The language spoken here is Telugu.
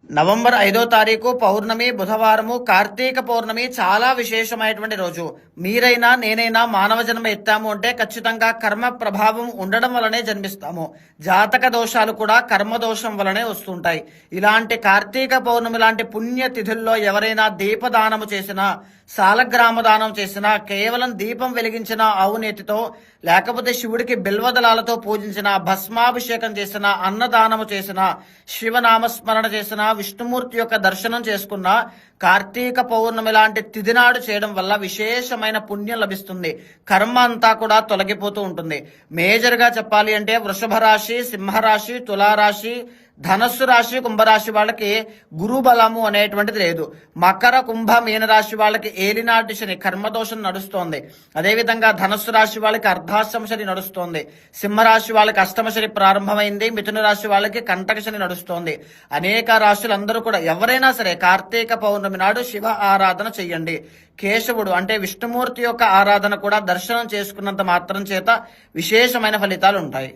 నవంబర్ 5వ తారీఖు పౌర్ణమి బుధవారము కార్తీక పౌర్ణమి చాలా విశేషమైనటువంటి రోజు. మీరైనా నేనైనా మానవ జన్మ ఎత్తాము అంటే ఖచ్చితంగా కర్మ ప్రభావం ఉండడం వలనే జన్మిస్తాము. జాతక దోషాలు కూడా కర్మ దోషం వలనే వస్తుంటాయి. ఇలాంటి కార్తీక పౌర్ణమి లాంటి పుణ్య తిథుల్లో ఎవరైనా దీపదానము చేసినా, సాలగ్రామ దానం చేసినా, కేవలం దీపం వెలిగించిన ఆవు నేతితో, లేకపోతే శివుడికి బిల్వదళాలతో పూజించిన, భస్మాభిషేకం చేసిన, అన్నదానము చేసిన, శివనామస్మరణ చేసిన, విష్ణుమూర్తి యొక్క దర్శనం చేసుకున్న కార్తీక పౌర్ణమి లాంటి తిథినాడు చేయడం వల్ల విశేషమైన పుణ్యం లభిస్తుంది. కర్మ అంతా కూడా తొలగిపోతూ ఉంటుంది. మేజర్ గా చెప్పాలి అంటే వృషభ రాశి, సింహరాశి, తులారాశి, ధనస్సు రాశి, కుంభరాశి వాళ్ళకి గురు బలము అనేటువంటిది లేదు. మకర, కుంభ, మీనరాశి వాళ్ళకి ఏలినాటి శని కర్మదోషం నడుస్తోంది. అదేవిధంగా ధనస్సు రాశి వాళ్ళకి అర్ధాష్టమ శని నడుస్తోంది. సింహరాశి వాళ్ళకి అష్టమ శని ప్రారంభమైంది. మిథున రాశి వాళ్ళకి కంటక శని నడుస్తోంది. అనేక రాశులందరూ కూడా ఎవరైనా సరే కార్తీక పౌర్ణమి నాడు శివ ఆరాధన చెయ్యండి. కేశవుడు అంటే విష్ణుమూర్తి యొక్క ఆరాధన కూడా దర్శనం చేసుకున్నంత మాత్రం చేత విశేషమైన ఫలితాలు ఉంటాయి.